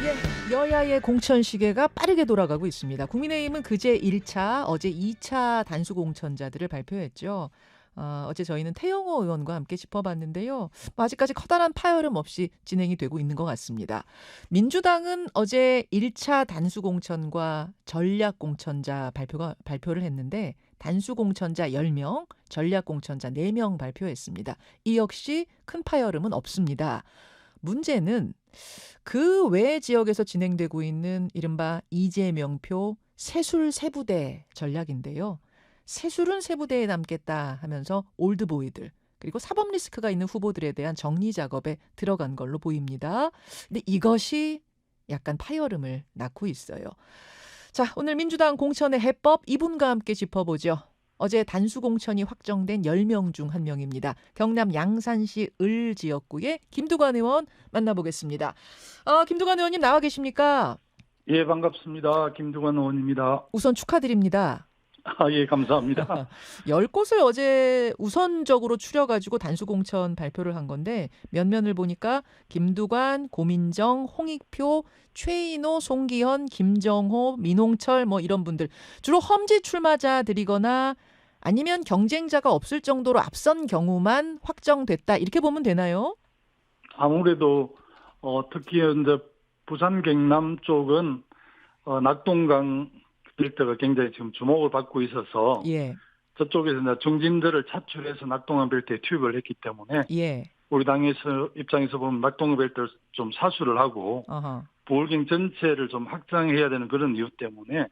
예, 여야의 공천 시계가 빠르게 돌아가고 있습니다. 국민의힘은 그제 1차, 어제 2차 단수 공천자들을 발표했죠. 어제 저희는 태영호 의원과 함께 짚어봤는데요. 뭐 아직까지 커다란 파열음 없이 진행이 되고 있는 것 같습니다. 민주당은 어제 1차 단수 공천과 전략 공천자 발표를 했는데 단수 공천자 10명, 전략 공천자 4명 발표했습니다. 이 역시 큰 파열음은 없습니다. 문제는 그 외 지역에서 진행되고 있는 이른바 이재명표 새술 세부대 전략인데요. 새술은 세부대에 남겠다 하면서 올드보이들 그리고 사법 리스크가 있는 후보들에 대한 정리 작업에 들어간 걸로 보입니다. 근데 이것이 약간 파열음을 낳고 있어요. 자, 오늘 민주당 공천의 해법 이분과 함께 짚어보죠. 어제 단수 공천이 확정된 10명 중 한 명입니다. 경남 양산시 을 지역구의 김두관 의원 만나보겠습니다. 김두관 의원님 나와 계십니까? 예, 반갑습니다. 김두관 의원입니다. 우선 축하드립니다. 예, 감사합니다. 10곳을 어제 우선적으로 추려가지고 단수 공천 발표를 한 건데 면면을 보니까 김두관, 고민정, 홍익표, 최인호, 송기현, 김정호, 민홍철 뭐 이런 분들 주로 험지 출마자들이거나 아니면 경쟁자가 없을 정도로 앞선 경우만 확정됐다 이렇게 보면 되나요? 아무래도 특히 이제 부산 경남 쪽은 낙동강 벨트가 굉장히 지금 주목을 받고 있어서 예, 저쪽에서 이제 중진들을 차출해서 낙동강 벨트에 투입을 했기 때문에 예, 우리 당에서 입장에서 보면 낙동강 벨트를 좀 사수를 하고 어허. 보궐경 전체를 좀 확장해야 되는 그런 이유 때문에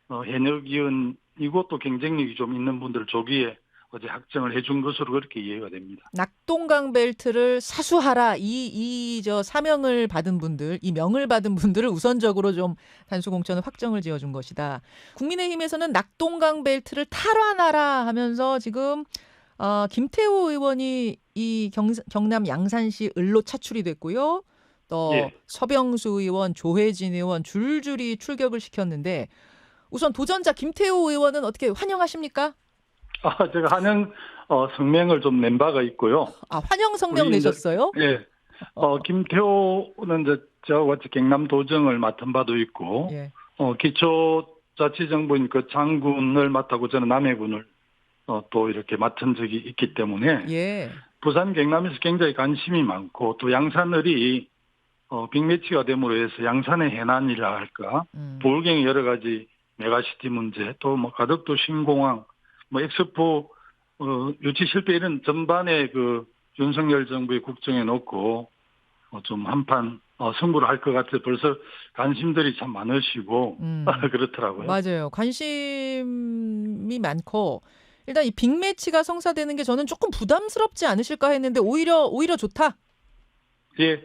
현역 의원 이것도 경쟁력이 좀 있는 분들을 조기에 어제 확정을 해준 것으로 그렇게 이해가 됩니다. 낙동강 벨트를 사수하라 저 사명을 받은 분들, 이 명을 받은 분들을 우선적으로 좀 단수 공천을 확정을 지어준 것이다. 국민의힘에서는 낙동강 벨트를 탈환하라 하면서 지금 김태호 의원이 이 경남 양산시 을로 차출이 됐고요. 또 예. 서병수 의원, 조혜진 의원 줄줄이 출격을 시켰는데 우선 도전자 김태호 의원은 어떻게 환영하십니까? 제가 한영 성명을 좀 낸 바가 있고요. 환영 성명 우리 이제, 내셨어요? 예. 김태호는 이제 저와 같이 경남 도정을 맡은 바도 있고, 예. 기초자치정부인 그 장군을 맡았고 저는 남해군을 또 이렇게 맡은 적이 있기 때문에 예. 부산 경남에서 굉장히 관심이 많고 또 양산을이 빅매치가 됨으로 해서 양산의 해난이라 할까, 보울경의 여러 가지 메가시티 문제, 또 뭐 가덕도 신공항, 뭐 엑스포 유치 실패 이런 전반에 그 윤석열 정부의 국정에 놓고 좀 한판 승부를 할 것 같아서 벌써 관심들이 참 많으시고 그렇더라고요. 맞아요. 관심이 많고 일단 이 빅매치가 성사되는 게 저는 조금 부담스럽지 않으실까 했는데 오히려 좋다. 예.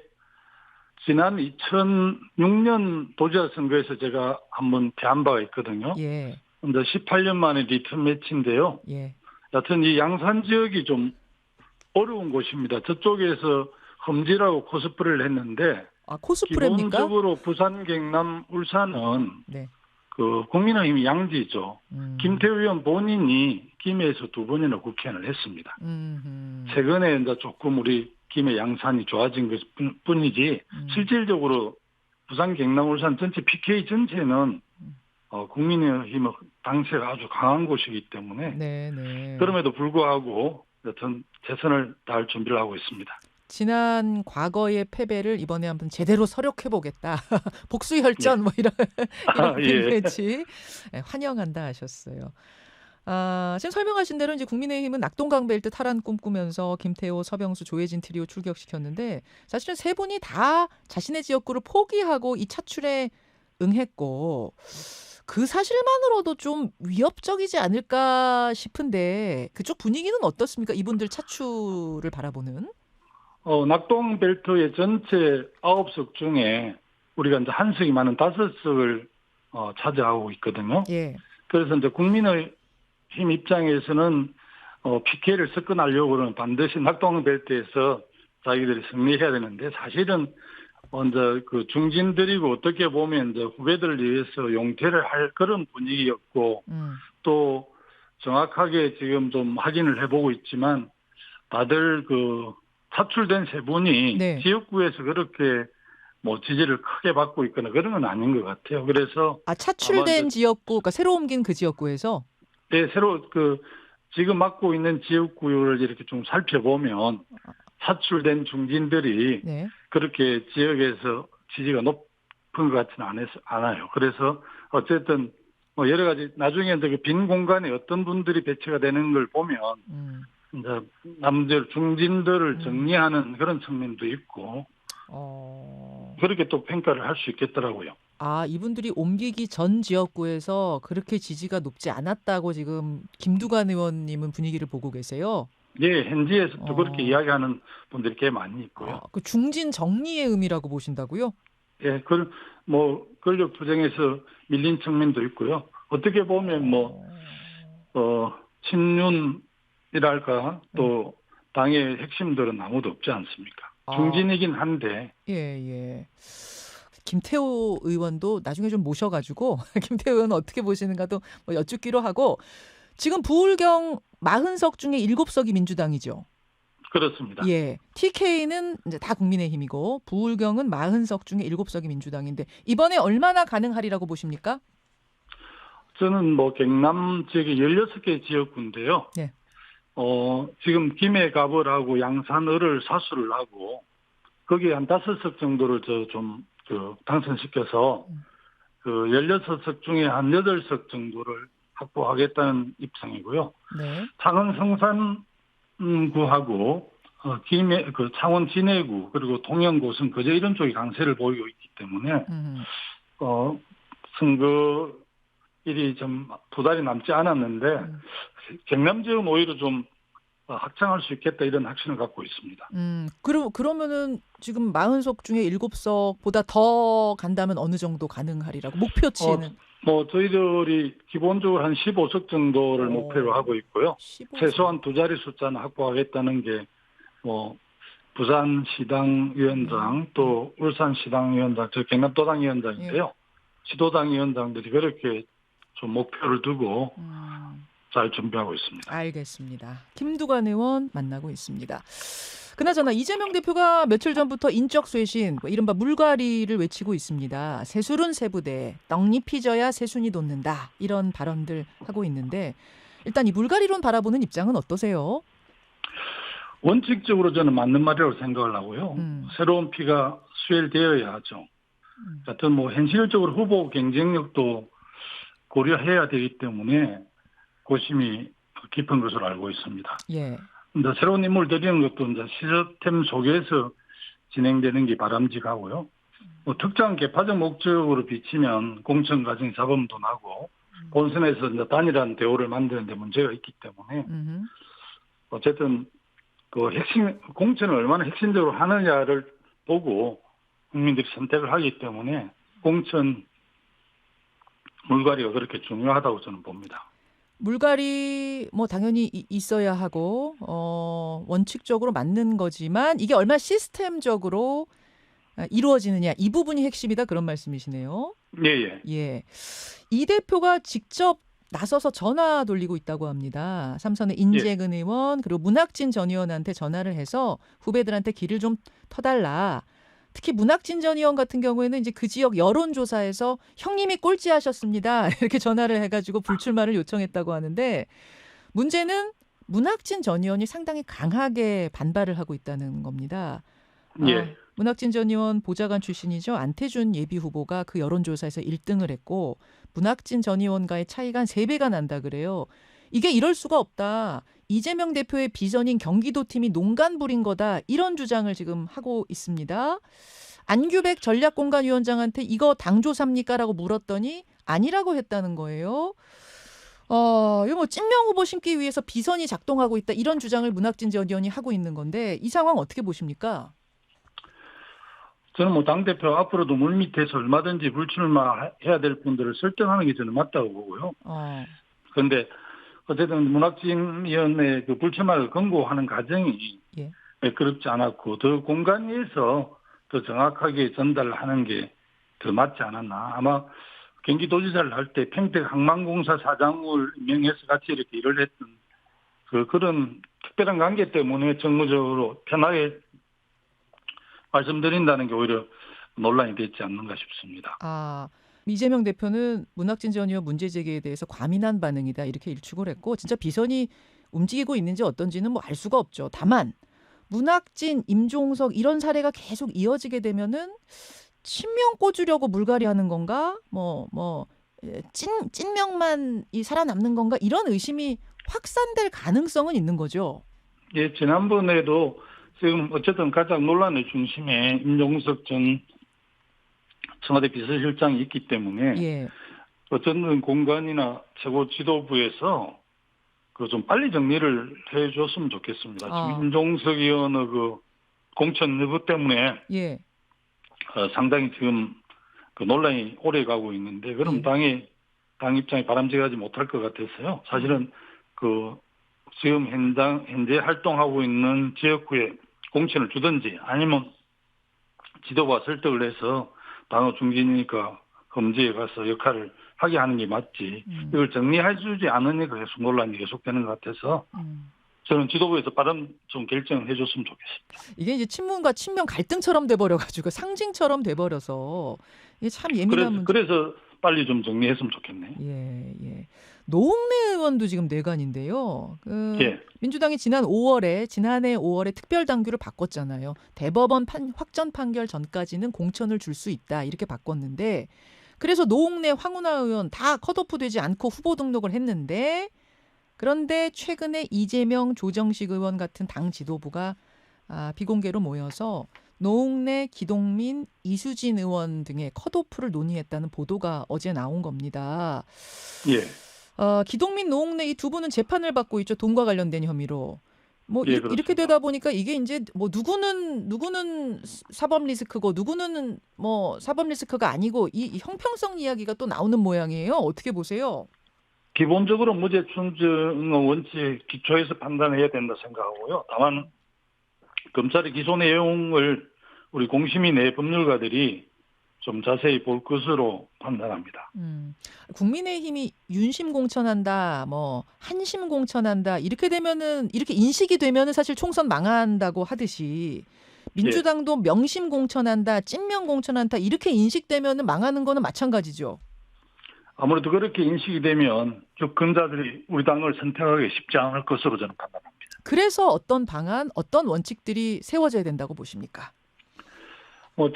지난 2006년 도지사 선거에서 제가 한번 패한 바가 있거든요. 예. 근데 18년 만에 리턴 매치인데요. 예. 여튼 이 양산 지역이 좀 어려운 곳입니다. 저쪽에서 험지라고 코스프레를 했는데 코스프레입니까? 기본적으로 부산, 경남, 울산은 네. 그 국민의힘 양지죠. 김태우 의원 본인이 김해에서 2번이나 국회의원을 했습니다. 최근에 이제 조금 우리 김해 양산이 좋아진 것 뿐이지 실질적으로 부산, 경남, 울산 전체 PK 전체는 국민의힘의 당세가 아주 강한 곳이기 때문에 네, 네. 그럼에도 불구하고 여튼 최선을 다할 준비를 하고 있습니다. 지난 과거의 패배를 이번에 한번 제대로 서력해 보겠다. 복수혈전 뭐 이런 빅매치 환영한다 하셨어요. 지금 설명하신 대로 이제 국민의힘은 낙동강 벨트 탈환 꿈꾸면서 김태호, 서병수, 조혜진 트리오 출격시켰는데 사실은 세 분이 다 자신의 지역구를 포기하고 이 차출에 응했고 그 사실만으로도 좀 위협적이지 않을까 싶은데 그쪽 분위기는 어떻습니까? 이분들 차출을 바라보는? 낙동 벨트의 전체 9석 중에 우리가 이제 한 석이 많은 5석을 차지하고 있거든요. 예. 그래서 이제 국민의힘 입장에서는 PK를 섞어내려고는 반드시 낙동 벨트에서 자기들이 승리해야 되는데 사실은 먼저 그 중진들이고 어떻게 보면 이제 후배들을 위해서 용퇴를 할 그런 분위기였고 또 정확하게 지금 좀 확인을 해보고 있지만 다들 그 차출된 세 분이 네. 지역구에서 그렇게 뭐 지지를 크게 받고 있거나 그런 건 아닌 것 같아요. 그래서 차출된 지역구, 그러니까 새로 옮긴 그 지역구에서 네, 새로 지금 맡고 있는 지역구를 이렇게 좀 살펴보면 차출된 중진들이 네. 그렇게 지역에서 지지가 높은 것 같지는 않아요. 그래서 어쨌든 뭐 여러 가지 나중에 이제 빈 공간에 어떤 분들이 배치가 되는 걸 보면 이제 남들 중진들을 정리하는 그런 측면도 있고 그렇게 또 평가를 할 수 있겠더라고요. 이분들이 옮기기 전 지역구에서 그렇게 지지가 높지 않았다고 지금 김두관 의원님은 분위기를 보고 계세요? 예, 현지에서도 그렇게 이야기하는 분들이 꽤 많이 있고요. 그 중진 정리의 의미라고 보신다고요? 예, 뭐 권력 투쟁에서 밀린 측면도 있고요. 어떻게 보면 친윤이랄까 또 당의 핵심들은 아무도 없지 않습니까? 중진이긴 한데. 예. 김태호 의원도 나중에 좀 모셔가지고 김태호 의원 어떻게 보시는가도 뭐 여쭙기로 하고 지금 부울경 40석 중에 7석이 민주당이죠. 그렇습니다. 예. TK는 이제 다 국민의힘이고 부울경은 40석 중에 7석이 민주당인데 이번에 얼마나 가능하리라고 보십니까? 저는 뭐 경남 지역에 16개 지역구인데요. 네. 지금 김해갑을하고 양산을을 사수를 하고 거기에 한 5석 정도를 당선시켜서 16석 중에 한 8석 정도를 확보하겠다는 입장이고요. 네. 창원 성산구하고 창원 진해구 그리고 통영 고성 거제 이런 쪽이 강세를 보이고 있기 때문에 선거일이 좀 2달이 남지 않았는데 경남 지역은 오히려 좀 확장할 수 있겠다 이런 확신을 갖고 있습니다. 그러면은 지금 40석 중에 7석보다 더 간다면 어느 정도 가능하리라고 목표치는? 저희들이 기본적으로 한 15석 정도를 목표로 하고 있고요. 15석. 최소한 2자리 숫자는 확보하겠다는 게 부산시당위원장 또 울산시당위원장, 저 경남도당위원장인데요. 지도당위원장들이 그렇게 좀 목표를 두고 잘 준비하고 있습니다. 알겠습니다. 김두관 의원 만나고 있습니다. 그나저나 이재명 대표가 며칠 전부터 인적 쇄신, 이른바 물갈이를 외치고 있습니다. 새술은 새부대, 떡잎이 져야 새순이 돋는다. 이런 발언들 하고 있는데 일단 이 물갈이론 바라보는 입장은 어떠세요? 원칙적으로 저는 맞는 말이라고 생각을 하고요. 새로운 피가 수혈되어야 하죠. 하여튼 현실적으로 후보 경쟁력도 고려해야 되기 때문에 고심이 깊은 것으로 알고 있습니다. 예. 새로운 인물 들이는 것도 이제 시스템 속에서 진행되는 게 바람직하고요. 특정 개파적 목적으로 비치면 공천 과정 잡음도 나고 본선에서 이제 단일한 대우를 만드는 데 문제가 있기 때문에 어쨌든 공천을 얼마나 핵심적으로 하느냐를 보고 국민들이 선택을 하기 때문에 공천 물갈이가 그렇게 중요하다고 저는 봅니다. 물갈이 당연히 있어야 하고 원칙적으로 맞는 거지만 이게 얼마나 시스템적으로 이루어지느냐 이 부분이 핵심이다 그런 말씀이시네요. 예. 이 대표가 직접 나서서 전화 돌리고 있다고 합니다. 삼선의 인재근 의원 그리고 문학진 전 의원한테 전화를 해서 후배들한테 길을 좀 터달라. 특히 문학진 전 의원 같은 경우에는 이제 그 지역 여론조사에서 형님이 꼴찌하셨습니다. 이렇게 전화를 해가지고 불출마를 요청했다고 하는데 문제는 문학진 전 의원이 상당히 강하게 반발을 하고 있다는 겁니다. 문학진 전 의원 보좌관 출신이죠. 안태준 예비후보가 그 여론조사에서 1등을 했고 문학진 전 의원과의 차이가 한 3배가 난다 그래요. 이게 이럴 수가 없다. 이재명 대표의 비전인 경기도팀이 농간 부린 거다. 이런 주장을 지금 하고 있습니다. 안규백 전략공간위원장한테 이거 당조삽니까? 라고 물었더니 아니라고 했다는 거예요. 이거 찐명 후보 심기 위해서 비선이 작동하고 있다. 이런 주장을 문학진 전 의원이 하고 있는 건데 이 상황 어떻게 보십니까? 저는 당대표 앞으로도 물밑에서 얼마든지 불출마해야 될 분들을 설득하는 게 저는 맞다고 보고요. 그런데 어쨌든 문학진 의원의 그 불출마를 권고하는 과정이 매끄럽지 않았고 더 공간에서 더 정확하게 전달하는 게 더 맞지 않았나. 아마 경기도지사를 할 때 평택 항만공사 사장을 임명해서 같이 이렇게 일을 했던 그런 특별한 관계 때문에 정무적으로 편하게 말씀드린다는 게 오히려 논란이 됐지 않는가 싶습니다. 이재명 대표는 문학진 전 의원 문제 제기에 대해서 과민한 반응이다 이렇게 일축을 했고 진짜 비선이 움직이고 있는지 어떤지는 뭐 알 수가 없죠. 다만 문학진, 임종석 이런 사례가 계속 이어지게 되면은 친명 꽂으려고 물갈이하는 건가? 찐명만 살아남는 건가? 이런 의심이 확산될 가능성은 있는 거죠. 예, 지난번에도 지금 어쨌든 가장 논란의 중심에 임종석 전 청와대 비서실장이 있기 때문에 예. 어쨌든 공간이나 최고 지도부에서 그 좀 빨리 정리를 해줬으면 좋겠습니다. 지금 임종석 의원의 그 공천 여부 때문에 예. 상당히 지금 그 논란이 오래 가고 있는데 그럼 예. 당 입장이 바람직하지 못할 것 같아서요. 사실은 그 지금 현재 활동하고 있는 지역구에 공천을 주든지 아니면 지도부가 설득을 해서 당의 중진이니까 험지에 가서 역할을 하게 하는 게 맞지. 이걸 정리해주지 않으니까 계속 논란이 계속되는 것 같아서 저는 지도부에서 빠른 좀 결정을 해줬으면 좋겠습니다. 이게 이제 친문과 친명 갈등처럼 돼버려가지고 상징처럼 돼버려서 이게 참 예민한 문제. 그래서 빨리 좀 정리했으면 좋겠네요. 예. 노웅래 의원도 지금 내관인데요. 예. 민주당이 지난해 5월에 특별 당규를 바꿨잖아요. 대법원 확정 판결 전까지는 공천을 줄 수 있다 이렇게 바꿨는데 그래서 노웅래, 황운하 의원 다 컷오프되지 않고 후보 등록을 했는데 그런데 최근에 이재명, 조정식 의원 같은 당 지도부가 비공개로 모여서 노웅래, 기동민, 이수진 의원 등의 컷오프를 논의했다는 보도가 어제 나온 겁니다. 예. 기동민, 노웅래 이 두 분은 재판을 받고 있죠. 돈과 관련된 혐의로. 이렇게 되다 보니까 이게 이제 누구는 사법 리스크고 누구는 사법 리스크가 아니고 이 형평성 이야기가 또 나오는 모양이에요. 어떻게 보세요? 기본적으로 무죄 충정의 원칙 기초에서 판단해야 된다 생각하고요. 다만 검찰의 기소 내용을 우리 공심위 내 법률가들이 좀 자세히 볼 것으로 판단합니다. 국민의힘이 윤심 공천한다, 한심 공천한다 이렇게 인식이 되면은 사실 총선 망한다고 하듯이 민주당도 명심 공천한다, 찐명 공천한다 이렇게 인식되면은 망하는 거는 마찬가지죠. 아무래도 그렇게 인식이 되면 유권자들이 우리 당을 선택하기 쉽지 않을 것으로 저는 판단합니다. 그래서 어떤 방안, 어떤 원칙들이 세워져야 된다고 보십니까?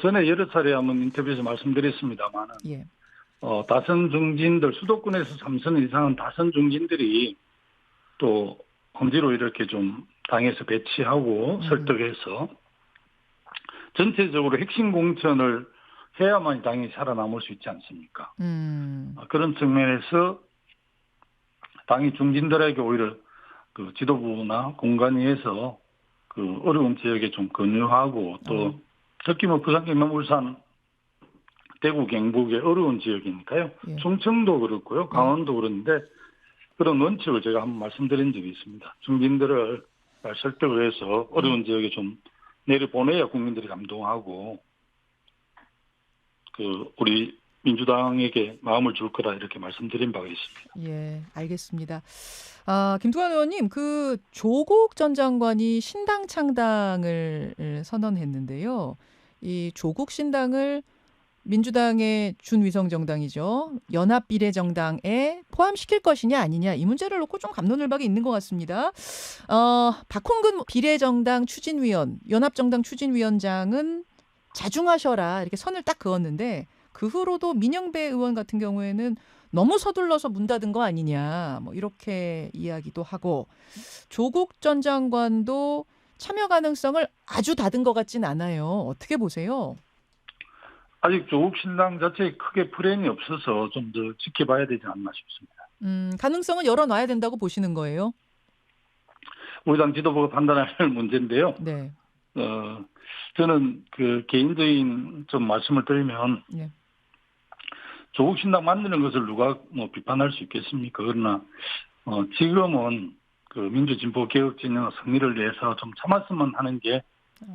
전에 여러 차례 한번 인터뷰에서 말씀드렸습니다만, 예. 다선 중진들, 수도권에서 3선 이상은 다선 중진들이 또 험지로 이렇게 좀 당에서 배치하고 설득해서 전체적으로 핵심 공천을 해야만 당이 살아남을 수 있지 않습니까? 그런 측면에서 당이 중진들에게 오히려 그 지도부나 공관위에서 그 어려운 지역에 좀 권유하고 또 특히 부산, 경남, 울산, 대구, 경북의 어려운 지역이니까요. 예. 충청도 그렇고요. 강원도 그런데 그런 원칙을 제가 한번 말씀드린 적이 있습니다. 중진들을 설득을 해서 어려운 지역에 좀 내려보내야 국민들이 감동하고 우리 민주당에게 마음을 줄 거라 이렇게 말씀드린 바가 있습니다. 예, 알겠습니다. 김두관 의원님, 조국 전 장관이 신당 창당을 선언했는데요. 이 조국 신당을 민주당의 준위성 정당이죠. 연합비례정당에 포함시킬 것이냐 아니냐 이 문제를 놓고 좀 갑론을박이 있는 것 같습니다. 박홍근 비례정당 추진위원, 연합정당 추진위원장은 자중하셔라 이렇게 선을 딱 그었는데 그 후로도 민영배 의원 같은 경우에는 너무 서둘러서 문 닫은 거 아니냐 이렇게 이야기도 하고 조국 전 장관도 참여 가능성을 아주 닫은 것 같진 않아요. 어떻게 보세요? 아직 조국 신당 자체에 크게 프레임이 없어서 좀 더 지켜봐야 되지 않나 싶습니다. 가능성은 열어놔야 된다고 보시는 거예요? 우리 당 지도부가 판단할 문제인데요. 네. 저는 개인적인 좀 말씀을 드리면 네. 조국 신당 만드는 것을 누가 비판할 수 있겠습니까? 그러나 지금은 민주진보 개혁 진영의 승리를 위해서 좀 참았으면 하는 게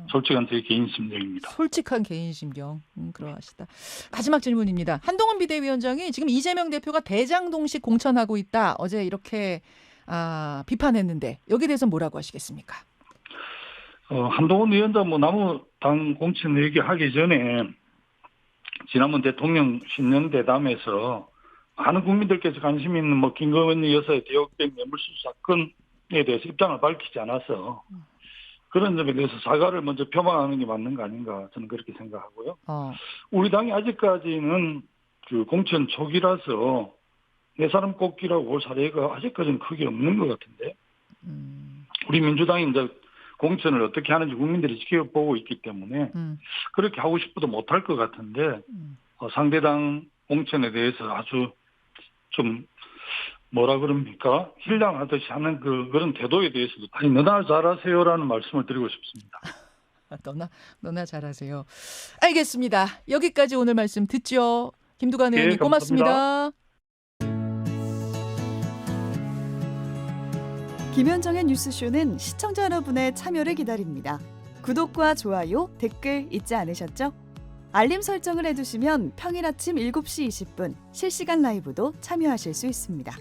솔직한 제 개인 심정입니다. 솔직한 개인 심경. 그러하시다. 마지막 질문입니다. 한동훈 비대위원장이 지금 이재명 대표가 대장동식 공천하고 있다. 어제 이렇게 비판했는데 여기에 대해서 뭐라고 하시겠습니까? 한동훈 위원장 남우 당 공천 얘기하기 전에 지난번 대통령 신년 대담에서 많은 국민들께서 관심 있는 김건희 여사의 대역백 뇌물수수 사건에 대해서 입장을 밝히지 않아서 그런 점에 대해서 사과를 먼저 표방하는 게 맞는 거 아닌가 저는 그렇게 생각하고요. 우리 당이 아직까지는 그 공천 초기라서 내 사람 꼽기라고 볼 사례가 아직까지는 크게 없는 것 같은데 우리 민주당이 이제 공천을 어떻게 하는지 국민들이 지켜보고 있기 때문에 그렇게 하고 싶어도 못할 것 같은데 상대당 공천에 대해서 아주 좀 뭐라 그럽니까? 힐랑하듯이 하는 그런 태도에 대해서도 아니 너나 잘하세요라는 말씀을 드리고 싶습니다. 너나 잘하세요. 알겠습니다. 여기까지 오늘 말씀 듣죠. 김두관 의원님 고맙습니다. 고맙습니다. 김현정의 뉴스쇼는 시청자 여러분의 참여를 기다립니다. 구독과 좋아요, 댓글 잊지 않으셨죠? 알림 설정을 해두시면 평일 아침 7시 20분 실시간 라이브도 참여하실 수 있습니다.